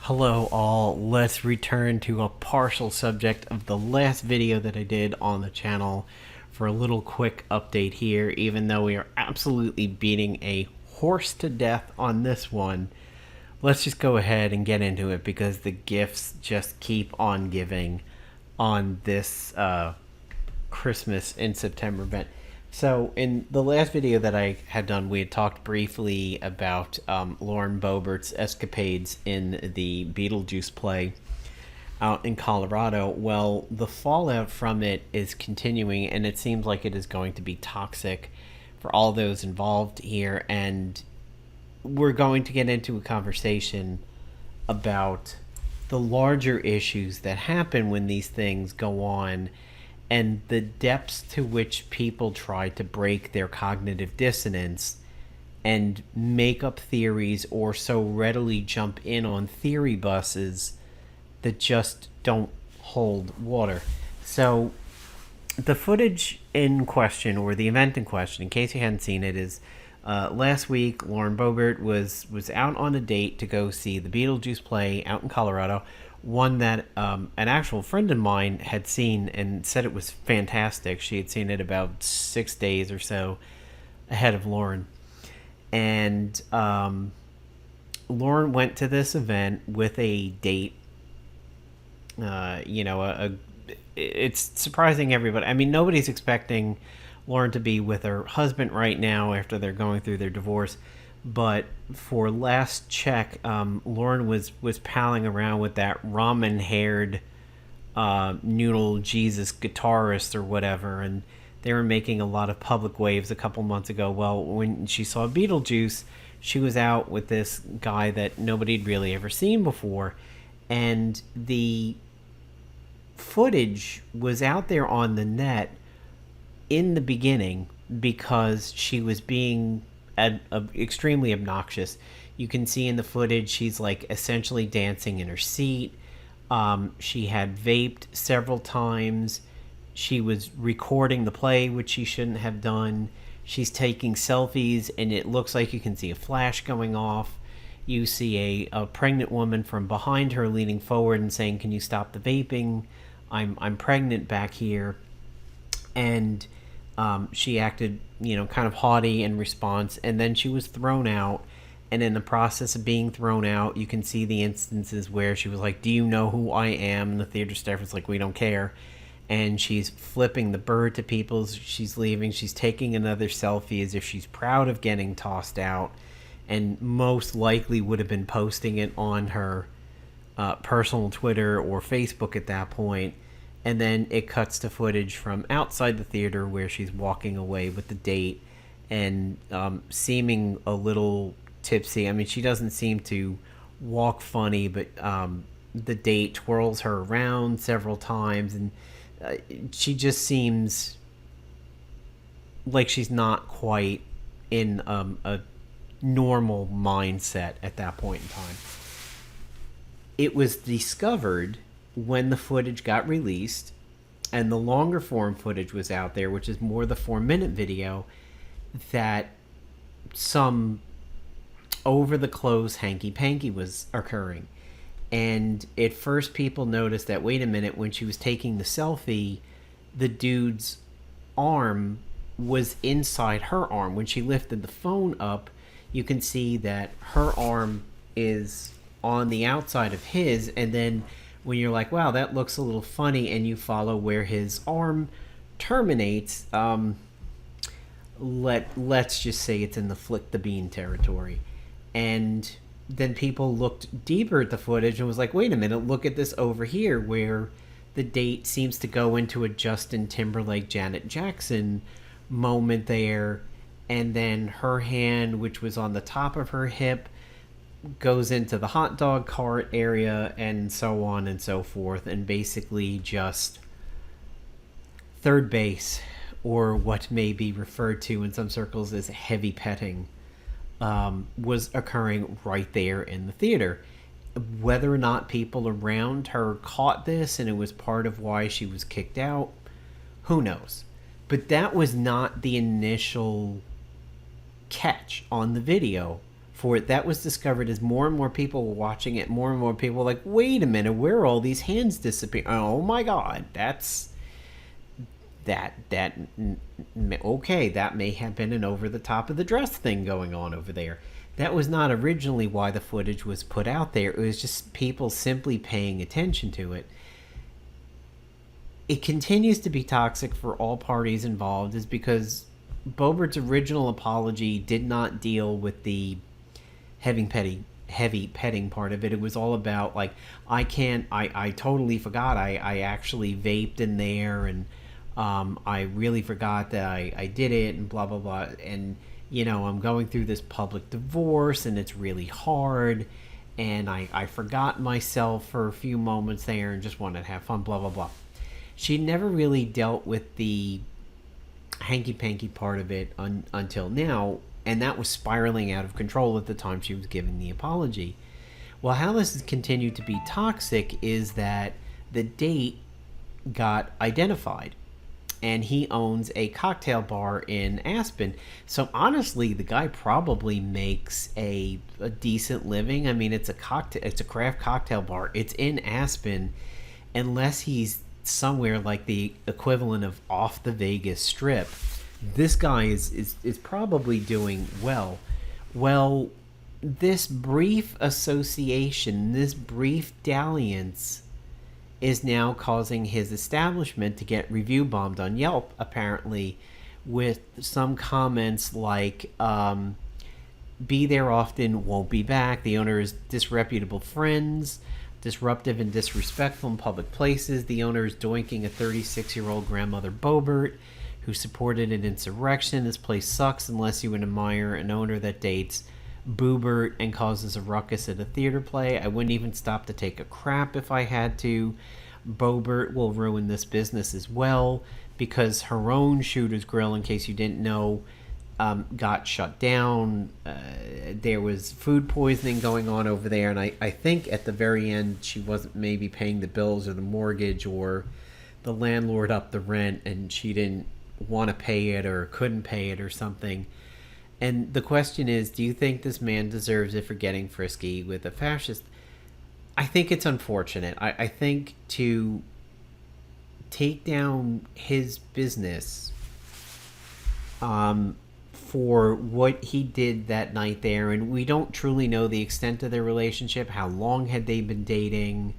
Hello all, let's return to a partial subject of the last video that I did on the channel for a little quick update here, even though we are absolutely beating a horse to death on this one. Let's just go ahead and get into it because the gifts just keep on giving on this Christmas in September event. So in the last video that I had done, we had talked briefly about Lauren Boebert's escapades in the Beetlejuice play out in Colorado. Well, the fallout from it is continuing, and it seems like it is going to be toxic for all those involved here. And we're going to get into a conversation about the larger issues that happen when these things go on and the depths to which people try to break their cognitive dissonance and make up theories or so readily jump in on theory buses that just don't hold water. So the footage in question, or the event in question, in case you hadn't seen it, is last week Lauren Boebert was out on a date to go see the Beetlejuice play out in Colorado, one that an actual friend of mine had seen and said it was fantastic. She had seen it about 6 days or so ahead of Lauren. And Lauren went to this event with a date. It's surprising everybody. I mean, nobody's expecting Lauren to be with her husband right now after they're going through their divorce. But for last check, Lauren was palling around with that ramen-haired noodle Jesus guitarist or whatever, and they were making a lot of public waves a couple months ago. Well, when she saw Beetlejuice, she was out with this guy that nobody'd really ever seen before, and the footage was out there on the net in the beginning because she was being extremely obnoxious. You can see in the footage she's like essentially dancing in her seat. She had vaped several times. She was recording the play, which she shouldn't have done. She's taking selfies, and it looks like you can see a flash going off. You see a pregnant woman from behind her leaning forward and saying, "Can you stop the vaping? I'm pregnant back here." And she acted, kind of haughty in response, and then she was thrown out. And in the process of being thrown out, you can see the instances where she was like, "Do you know who I am?" And the theater staff was like, "We don't care." And she's flipping the bird to people as she's leaving. She's taking another selfie as if she's proud of getting tossed out, and most likely would have been posting it on her personal Twitter or Facebook at that point. And then it cuts to footage from outside the theater where she's walking away with the date and seeming a little tipsy. I mean, she doesn't seem to walk funny, but the date twirls her around several times, and she just seems like she's not quite in a normal mindset at that point in time. It was discovered when the footage got released and the longer form footage was out there, which is more the 4-minute video, that some over the clothes hanky panky was occurring. And at first people noticed that, wait a minute, when she was taking the selfie, the dude's arm was inside her arm. When she lifted the phone up, you can see that her arm is on the outside of his, and then when you're like, wow, that looks a little funny, and you follow where his arm terminates, let's just say it's in the flick the bean territory. And then people looked deeper at the footage and was like, wait a minute, look at this over here where the date seems to go into a Justin Timberlake, Janet Jackson moment there, and then her hand, which was on the top of her hip, goes into the hot dog cart area, and so on and so forth. And basically just third base, or what may be referred to in some circles as heavy petting, was occurring right there in the theater. Whether or not people around her caught this and it was part of why she was kicked out, who knows? But that was not the initial catch on the video for it. That was discovered as more and more people were watching it. More and more people were like, wait a minute, where are all these hands disappearing? Oh my God, that's that okay, that may have been an over the top of the dress thing going on over there. That was not originally why the footage was put out there. It was just people simply paying attention to it. It continues to be toxic for all parties involved, is because Boebert's original apology did not deal with the heavy petting part of it. It was all about like, I totally forgot, I actually vaped in there, and I really forgot that I did it, and blah blah blah, and I'm going through this public divorce and it's really hard, and I forgot myself for a few moments there and just wanted to have fun, blah blah blah. She never really dealt with the hanky panky part of it until now, and that was spiraling out of control at the time she was giving the apology. Well, how this has continued to be toxic is that the date got identified, and he owns a cocktail bar in Aspen. So honestly, the guy probably makes a decent living. I mean, it's a craft cocktail bar. It's in Aspen, unless he's somewhere like the equivalent of off the Vegas Strip. This guy is probably doing well. Well, this brief association, this brief dalliance, is now causing his establishment to get review bombed on Yelp, apparently, with some comments like, be there often, won't be back. The owner is disreputable friends, disruptive and disrespectful in public places. The owner is doinking a 36-year-old grandmother Boebert who supported an insurrection. This place sucks unless you admire an owner that dates Boebert and causes a ruckus at a theater play. I wouldn't even stop to take a crap if I had to. Boebert will ruin this business as well, because her own Shooter's Grill, in case you didn't know, got shut down. There was food poisoning going on over there, and I think at the very end she wasn't maybe paying the bills or the mortgage, or the landlord upped the rent and she didn't want to pay it or couldn't pay it or something. And the question is, do you think this man deserves it for getting frisky with a fascist? I think it's unfortunate. I think to take down his business for what he did that night there, and we don't truly know the extent of their relationship. How long had they been dating?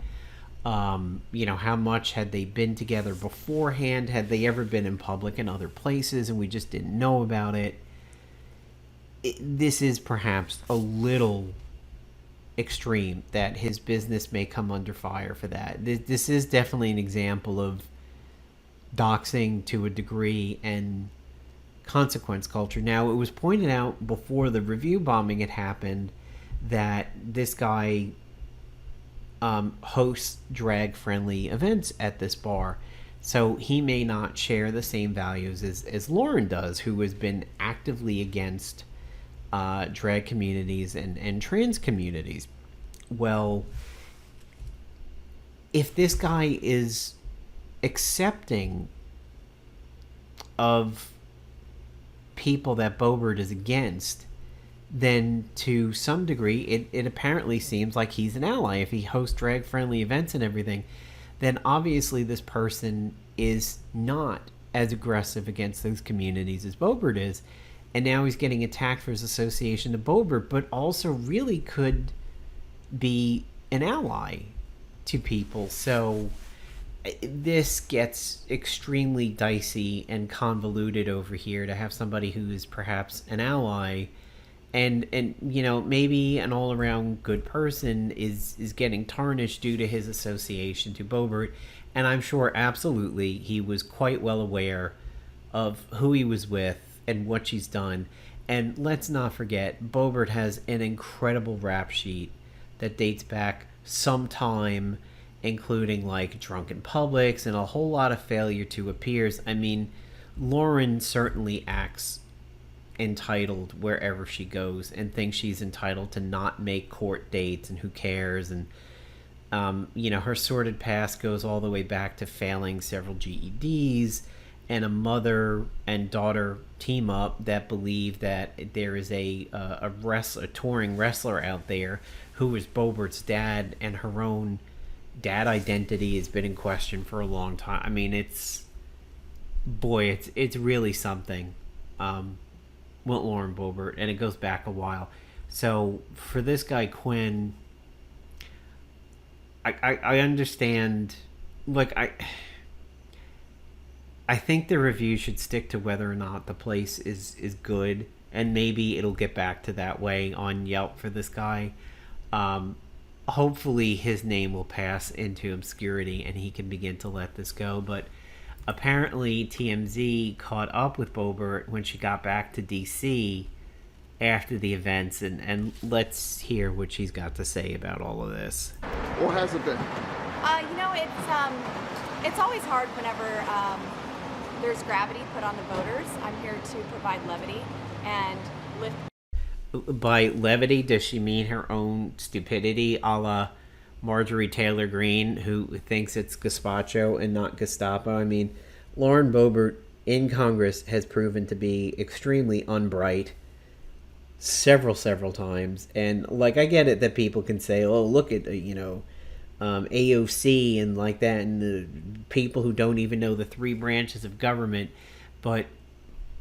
How much had they been together beforehand? Had they ever been in public in other places and we just didn't know about it? This is perhaps a little extreme that his business may come under fire for that. This is definitely an example of doxing to a degree and consequence culture. Now, it was pointed out before the review bombing had happened that this guy hosts drag-friendly events at this bar. So he may not share the same values as Lauren does, who has been actively against drag communities and trans communities. Well, if this guy is accepting of people that Boebert is against, then to some degree it apparently seems like he's an ally. If he hosts drag friendly events and everything, then obviously this person is not as aggressive against those communities as Boebert is. And now he's getting attacked for his association to Boebert, but also really could be an ally to people. So this gets extremely dicey and convoluted over here, to have somebody who is perhaps an ally and maybe an all-around good person is getting tarnished due to his association to Boebert. And I'm sure absolutely he was quite well aware of who he was with and what she's done. And let's not forget, Boebert has an incredible rap sheet that dates back some time, including like Drunken Publics and a whole lot of failure to appears. I mean, Lauren certainly acts entitled wherever she goes and thinks she's entitled to not make court dates, and who cares. And her sordid past goes all the way back to failing several GEDs and a mother and daughter team up that believe that there is a touring wrestler out there who is Boebert's dad, and her own dad identity has been in question for a long time. I mean, it's really something. With Lauren Boebert, and it goes back a while. So for this guy Quinn, I understand. Like I think the review should stick to whether or not the place is good, and maybe it'll get back to that way on Yelp for this guy. Hopefully his name will pass into obscurity and he can begin to let this go. But apparently TMZ caught up with Boebert when she got back to DC after the events, and let's hear what she's got to say about all of this. Or has it been? It's always hard whenever there's gravity put on the voters. I'm here to provide levity and lift. By levity, does she mean her own stupidity, a la Marjorie Taylor Greene, who thinks it's gazpacho and not Gestapo? I mean, Lauren Boebert in Congress has proven to be extremely unbright several times. And, like, I get it that people can say, oh, look at, AOC and like that, and the people who don't even know the three branches of government. But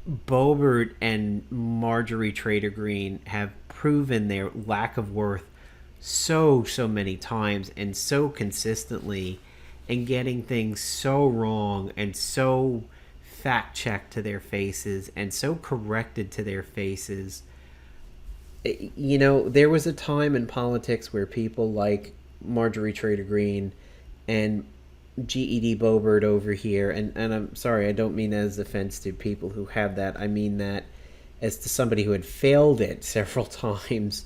Boebert and Marjorie Taylor Greene have proven their lack of worth so many times and so consistently, and getting things so wrong and so fact-checked to their faces and so corrected to their faces. There was a time in politics where people like Marjorie Taylor Greene and GED Boebert over here, and I'm sorry, I don't mean that as offense to people who have that. I mean that as to somebody who had failed it several times,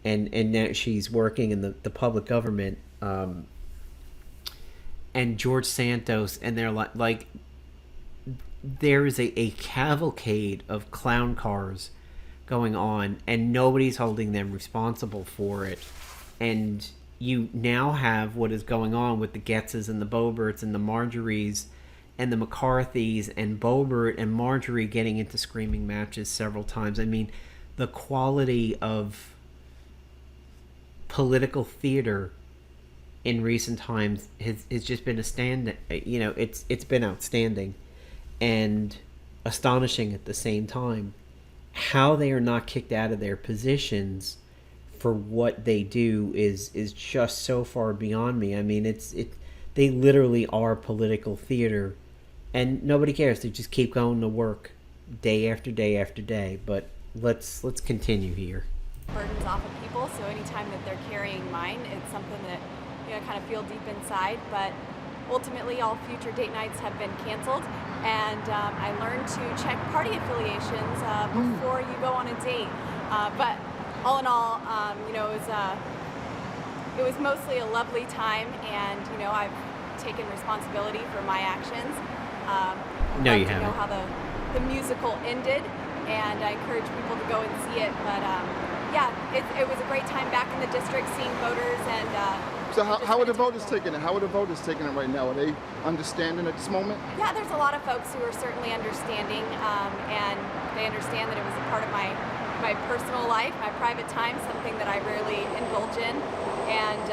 and now she's working in the public government, and George Santos, and they're like there is a cavalcade of clown cars going on, and nobody's holding them responsible for it. And you now have what is going on with the Getzes and the Boeberts and the Marjories and the McCarthys, and Boebert and Marjorie getting into screaming matches several times. I mean, the quality of political theater in recent times has just been it's been outstanding and astonishing at the same time. How they are not kicked out of their positions for what they do is just so far beyond me. I mean, they literally are political theater, and nobody cares. They just keep going to work day after day after day. But let's continue here. Burdens off of people, so anytime that they're carrying mine, it's something that kind of feel deep inside. But ultimately, all future date nights have been canceled, and I learned to check party affiliations before you go on a date. But all in all, it was mostly a lovely time, and I've taken responsibility for my actions. No, you haven't. Know how the musical ended, and I encourage people to go and see it. But it was a great time back in the district, seeing voters and. So how are the voters taking it? How are the voters taking it right now? Are they understanding at this moment? Yeah, there's a lot of folks who are certainly understanding, and they understand that it was a part of my personal life, my private time, something that I rarely indulge in, and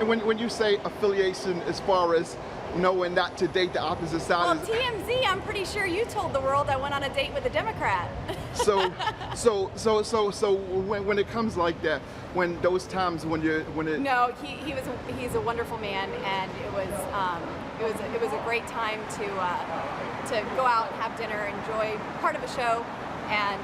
And when you say affiliation, as far as knowing not to date the opposite side, well, TMZ, I'm pretty sure you told the world I went on a date with a Democrat. So when it comes like that, when those times when it. No, he's a wonderful man, and it was a great time to go out and have dinner, enjoy part of a show. And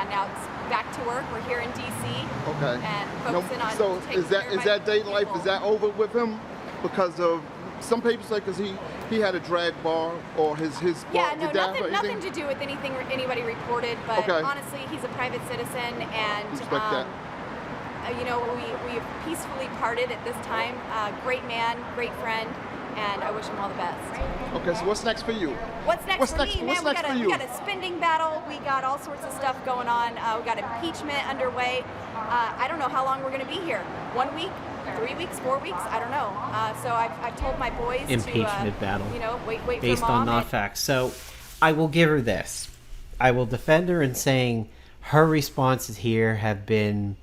now it's back to work. We're here in DC. Okay. And focusing on. So is that date life? Is that over with him? Because of some people say because he had a drag bar or his bar. Yeah, no, nothing to do with anything anybody reported. But honestly, he's a private citizen, and respect that. We have peacefully parted at this time. Great man, great friend, and I wish him all the best. Okay, so what's next for you? What's next for me? What's Man, next for you? we got a spending battle. We got all sorts of stuff going on. We got impeachment underway. I don't know how long we're going to be here. 1 week, 3 weeks, 4 weeks. I don't know. So I've told my boys Impeachment battle. Wait based for mom. on not facts. So I will give her this. I will defend her in saying her responses here have been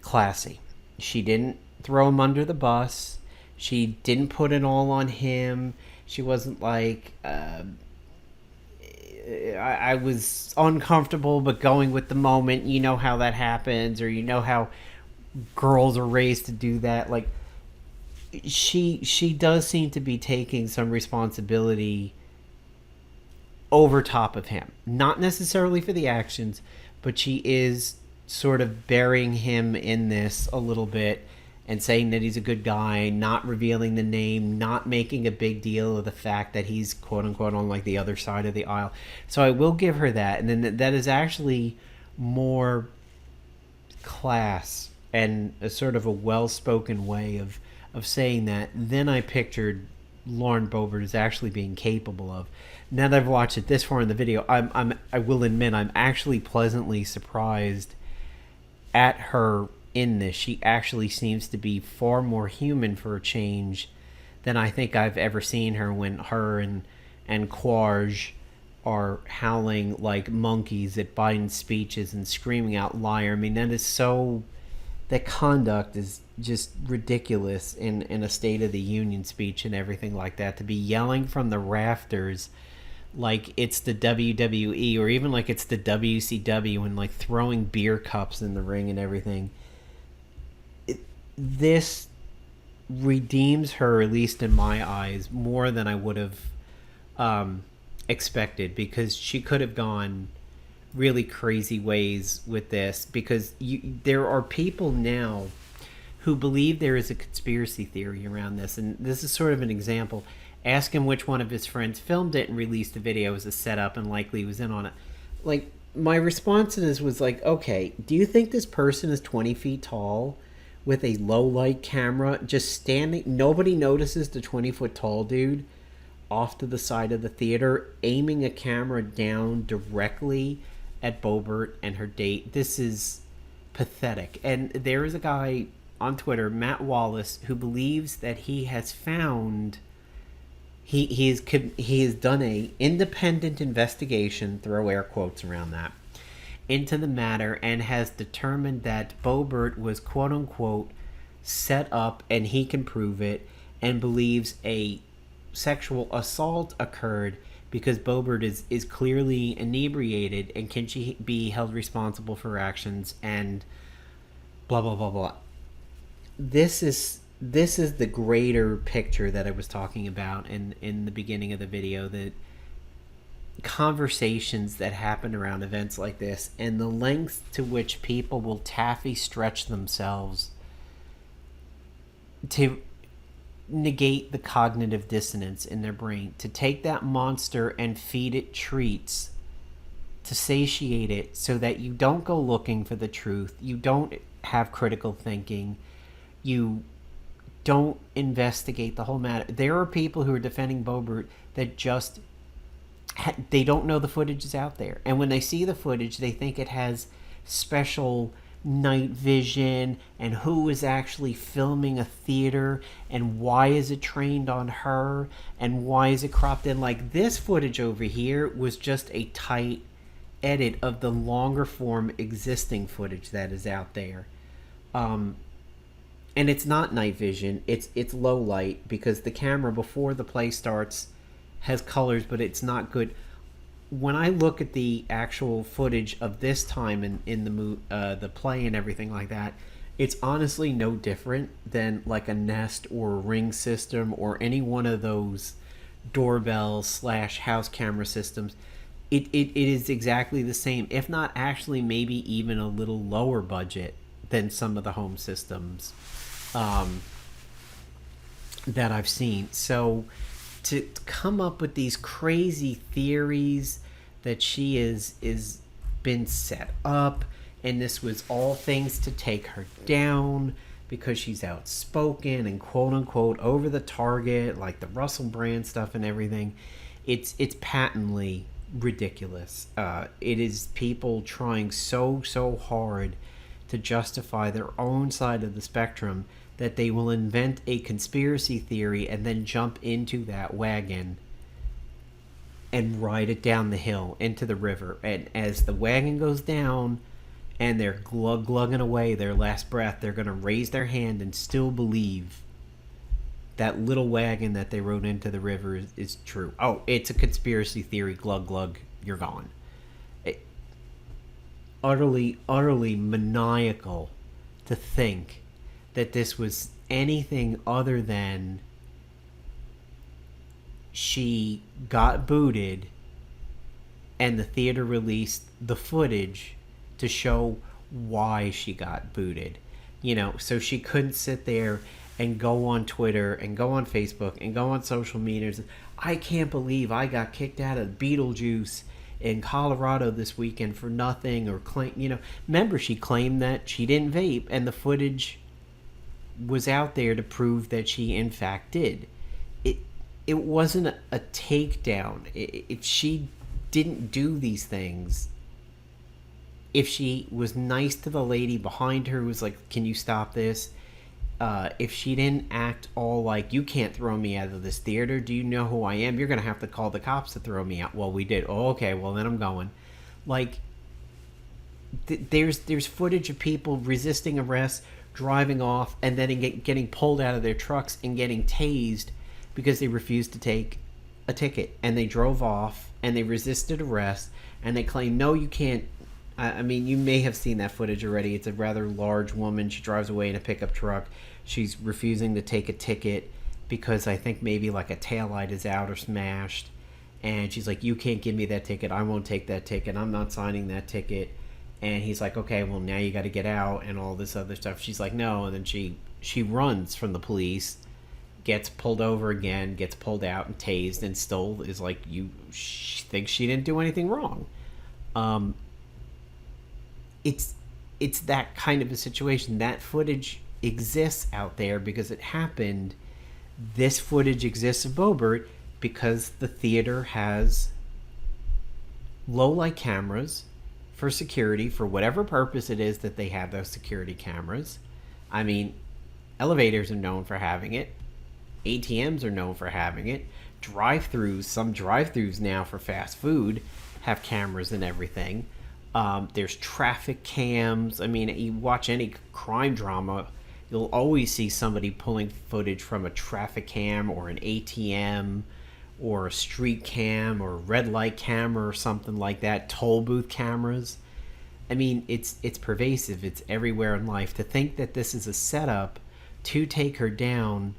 classy. She didn't throw him under the bus. She didn't put it all on him. She wasn't like, I was uncomfortable but going with the moment. You know how that happens, or you know how girls are raised to do that. Like, she does seem to be taking some responsibility over top of him. Not necessarily for the actions, but she is sort of burying him in this a little bit and saying that he's a good guy, not revealing the name, not making a big deal of the fact that he's quote unquote on like the other side of the aisle. So I will give her that. And then that is actually more class and a sort of a well-spoken way of saying that than I pictured Lauren Boebert is actually being capable of. Now that I've watched it this far in the video, I will admit I'm actually pleasantly surprised at her in this. She actually seems to be far more human for a change than I think I've ever seen her, when her and Quarge are howling like monkeys at Biden's speeches and screaming out liar. I mean, that conduct is just ridiculous in a State of the Union speech and everything like that. To be yelling from the rafters like it's the WWE or even like it's the WCW and like throwing beer cups in the ring and everything. This redeems her, at least in my eyes, more than I would have expected, because she could have gone really crazy ways with this, because there are people now who believe there is a conspiracy theory around this, and this is sort of an example. Ask him which one of his friends filmed it and released the video as a setup and likely was in on it. Like, my response to this was like, okay, do you think this person is 20 feet tall with a low light camera just standing? Nobody notices the 20-foot tall dude off to the side of the theater aiming a camera down directly at Boebert and her date. This is pathetic. And there is a guy on Twitter, Matt Wallace, who believes that he has found he has done a independent investigation, throw air quotes around that, into the matter, and has determined that Boebert was quote unquote set up, and he can prove it, and believes a sexual assault occurred because Boebert is clearly inebriated, and can she be held responsible for her actions, and blah blah blah blah. This is the greater picture that I was talking about in the beginning of the video, that conversations that happen around events like this, and the lengths to which people will taffy stretch themselves to negate the cognitive dissonance in their brain, to take that monster and feed it treats to satiate it so that you don't go looking for the truth, you don't have critical thinking, you don't investigate the whole matter. There are people who are defending Boebert that just they don't know the footage is out there, and when they see the footage they think it has special night vision, and who is actually filming a theater, and why is it trained on her, and why is it cropped in. Like, this footage over here was just a tight edit of the longer form existing footage that is out there. And it's not night vision, it's low light, because the camera before the play starts has colors, but it's not good. When I look at the actual footage of this time in the play and everything like that, it's honestly no different than like a Nest or a Ring system or any one of those doorbell / house camera systems. It is exactly the same, if not actually maybe even a little lower budget than some of the home systems that I've seen. So to come up with these crazy theories that she is been set up, and this was all things to take her down, because she's outspoken and quote unquote over the target, like the Russell Brand stuff and everything. It's patently ridiculous. It is people trying so hard to justify their own side of the spectrum that they will invent a conspiracy theory and then jump into that wagon and ride it down the hill into the river. And as the wagon goes down and they're glugging away their last breath, they're going to raise their hand and still believe that little wagon that they rode into the river is true. Oh, it's a conspiracy theory. Glug, you're gone. Utterly maniacal to think that this was anything other than she got booted and the theater released the footage to show why she got booted. So she couldn't sit there and go on Twitter and go on Facebook and go on social media and say, I can't believe I got kicked out of Beetlejuice in Colorado this weekend for nothing, or claim, remember, she claimed that she didn't vape and the footage was out there to prove that she in fact did. It wasn't a takedown. If she didn't do these things, if she was nice to the lady behind her who was like, can you stop this? If she didn't act all like, you can't throw me out of this theater, do you know who I am? You're going to have to call the cops to throw me out. Well, we did. Oh, okay, well then I'm going. Like, there's footage of people resisting arrest, driving off, and then getting pulled out of their trucks and getting tased because they refused to take a ticket. And they drove off and they resisted arrest and they claim, no, you can't. I mean, you may have seen that footage already. It's a rather large woman. She drives away in a pickup truck. She's refusing to take a ticket because I think maybe like a taillight is out or smashed. And she's like, you can't give me that ticket. I won't take that ticket. I'm not signing that ticket. And he's like, okay, well, now you got to get out and all this other stuff. She's like, no. And then she runs from the police, gets pulled over again, gets pulled out and tased, and still is like, she thinks she didn't do anything wrong. It's that kind of a situation. That footage exists out there because it happened. This footage exists of Boebert because the theater has low light cameras for security, for whatever purpose it is that they have those security cameras. I mean, elevators are known for having it. ATMs are known for having it. Some drive-thrus now for fast food have cameras and everything. There's traffic cams. I mean, you watch any crime drama, you'll always see somebody pulling footage from a traffic cam or an ATM or a street cam or a red light camera or something like that. Toll booth cameras. I mean, it's pervasive. It's everywhere in life. To think that this is a setup to take her down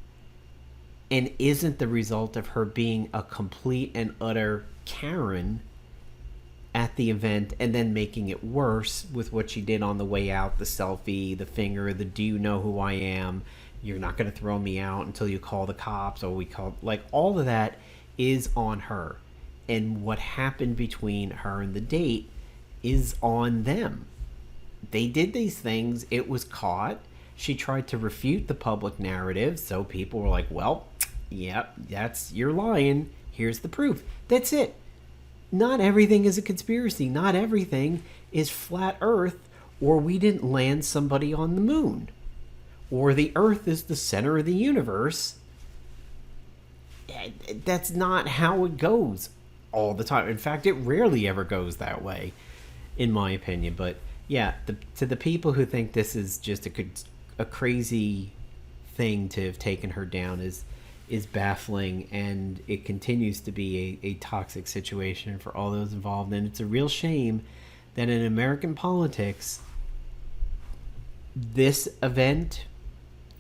and isn't the result of her being a complete and utter Karen at the event and then making it worse with what she did on the way out, the selfie, the finger, the do you know who I am, you're not going to throw me out until you call the cops, or we call, like, all of that is on her. And what happened between her and the date is on them. They did these things, it was caught. She tried to refute the public narrative, so people were like, well, yep, you're lying, here's the proof. That's it. Not everything is a conspiracy. Not everything is flat Earth, or we didn't land somebody on the moon, or the Earth is the center of the universe. That's not how it goes all the time. In fact, it rarely ever goes that way, in my opinion. But yeah, to the people who think this is just a crazy thing to have taken her down is baffling, and it continues to be a toxic situation for all those involved. And it's a real shame that in American politics, this event,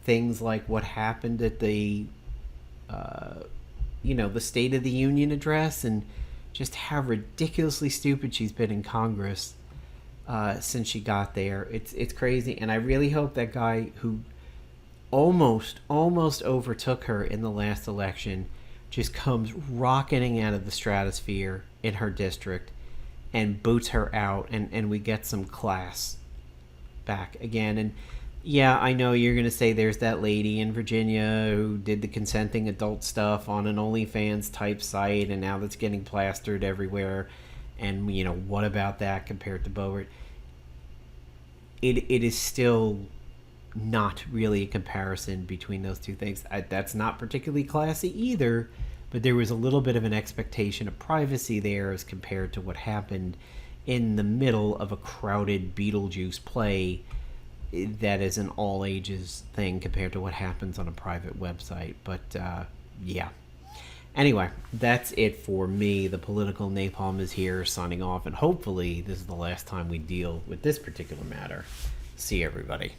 things like what happened at the the State of the Union address, and just how ridiculously stupid she's been in Congress since she got there. It's crazy, and I really hope that guy who almost overtook her in the last election just comes rocketing out of the stratosphere in her district and boots her out, and we get some class back again. And Yeah, I know you're going to say there's that lady in Virginia who did the consenting adult stuff on an OnlyFans type site, and now that's getting plastered everywhere. And, what about that compared to Boebert? It is still not really a comparison between those two things. That's not particularly classy either, but there was a little bit of an expectation of privacy there as compared to what happened in the middle of a crowded Beetlejuice play that is an all ages thing compared to what happens on a private website. But yeah. Anyway, that's it for me. The political napalm is here, signing off, and hopefully this is the last time we deal with this particular matter. See everybody.